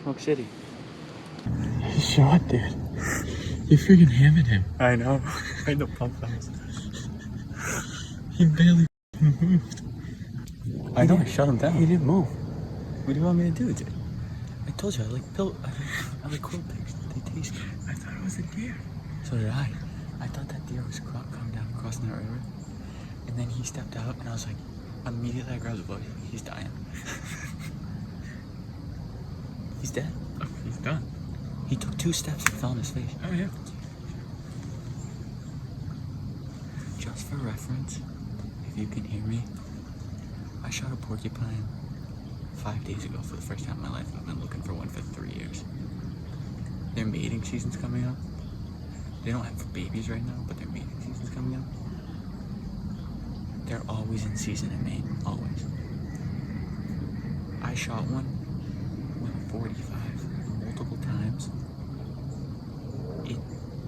Smoke City. He shot, dude. You freaking hammered him. I know. I know pump fast. He barely moved. I know, I shut him down. He didn't move. What do you want me to do, dude? I told you, I like cool things. They taste good. I thought it was a deer. So did I. I thought that deer was coming down crossing that river. And then he stepped out and I was like, immediately I grabbed the book. He's dying. He's dead. Oh, he's done. He took 2 steps and fell on his face. Oh, yeah. Just for reference, if you can hear me, I shot a porcupine 5 days ago for the first time in my life. I've been looking for one for 3 years. Their mating season's coming up. They don't have babies right now, but their mating season's coming up. They're always in season in Maine, always. I shot one with a 45 multiple times.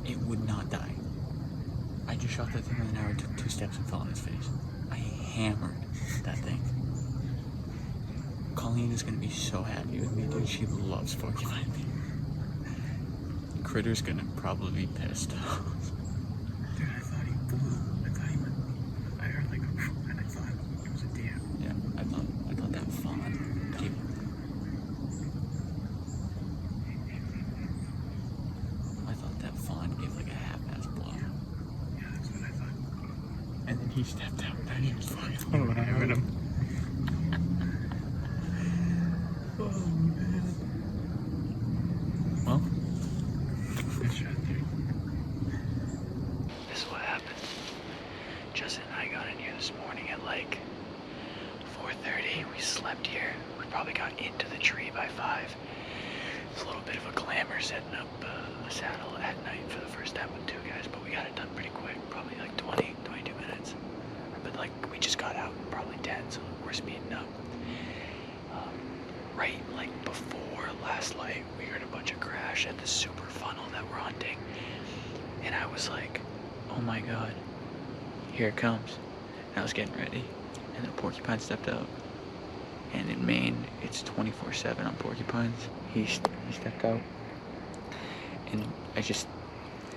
It would not die. I just shot that thing with an arrow, took 2 steps and fell on his face. I hammered that thing. Colleen is gonna be so happy with me, dude. She loves porcupine meat. Critter's gonna probably be pissed. Dude, I thought he blew. I heard like a and I thought it was a deer. Yeah, I thought that fawn gave. I thought that fawn gave like a half-ass blow. Yeah, that's what I thought. And then he stepped out and he was fucking when I heard him. Oh man. Well, Good shot, dude. this is what happened. Justin and I got in here this morning at like 4:30. We slept here. We probably got into the tree by 5. It's a little bit of a glamour setting up a saddle at night for the first time with 2 guys, but we got it done pretty quick. Probably like 22 minutes. But like we just got out in probably 10, so we're speeding up. Right like before last light, we heard a bunch of crash at the super funnel that we're hunting. And I was like, oh my god, here it comes. And I was getting ready, and the porcupine stepped out. And in Maine, it's 24/7 on porcupines. He stepped out, and I just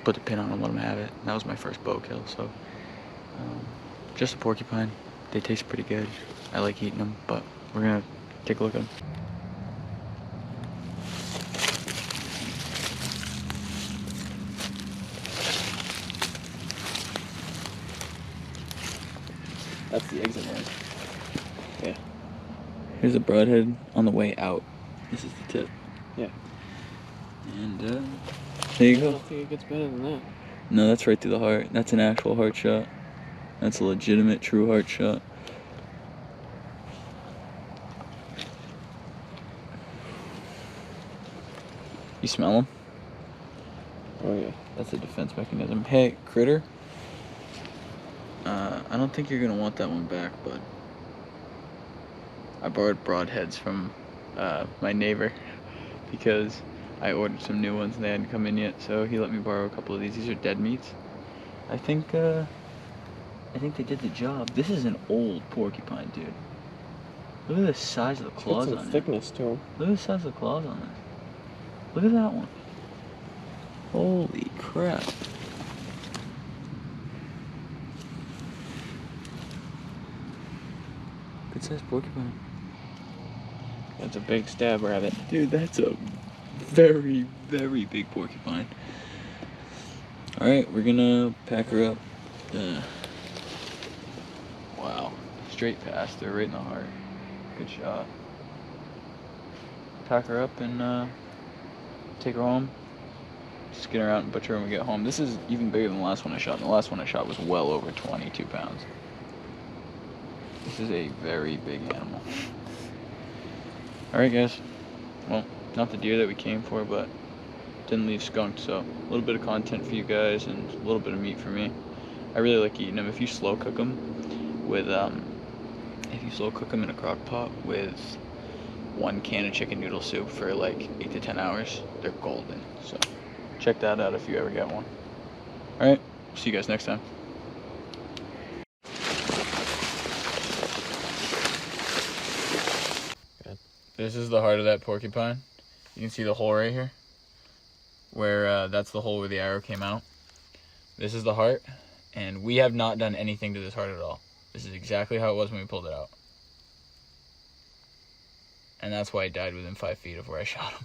put the pin on him, let him have it. And that was my first bow kill, so just a porcupine. They taste pretty good. I like eating them, but we're gonna take a look at them. That's the exit one. Yeah. Here's the broadhead on the way out. This is the tip. Yeah. And there you I go. don't think it gets better than that. No, that's right through the heart. That's an actual heart shot. That's a legitimate, true heart shot. You smell them? Oh yeah. That's a defense mechanism. Hey, Critter. I don't think you're gonna want that one back, bud. I borrowed broadheads from my neighbor because I ordered some new ones and they hadn't come in yet, so he let me borrow a couple of these. These are dead meats. I think they did the job. This is an old porcupine, dude. Look at the size of the It's got claws some on it. thickness to him. Look at the size of the claws on it. Look at that one. Holy crap. Good sized porcupine. That's a big stab rabbit. Dude, that's a very, very big porcupine. Alright, we're gonna pack her up. Wow. Straight past her, right in the heart. Good shot. Pack her up and take her home. Just get her out and butcher her when we get home. This is even bigger than the last one I shot. And the last one I shot was well over 22 pounds. This is a very big animal. Alright guys. Well, not the deer that we came for, but didn't leave skunked, so a little bit of content for you guys and a little bit of meat for me. I really like eating them. If you slow cook them with, if you slow cook them in a crock pot with 1 can of chicken noodle soup for like 8 to 10 hours, they're golden. So check that out if you ever get one. Alright, see you guys next time. This is the heart of that porcupine. You can see the hole right here, where that's the hole where the arrow came out. This is the heart, and we have not done anything to this heart at all. This is exactly how it was when we pulled it out. And that's why it died within 5 feet of where I shot him.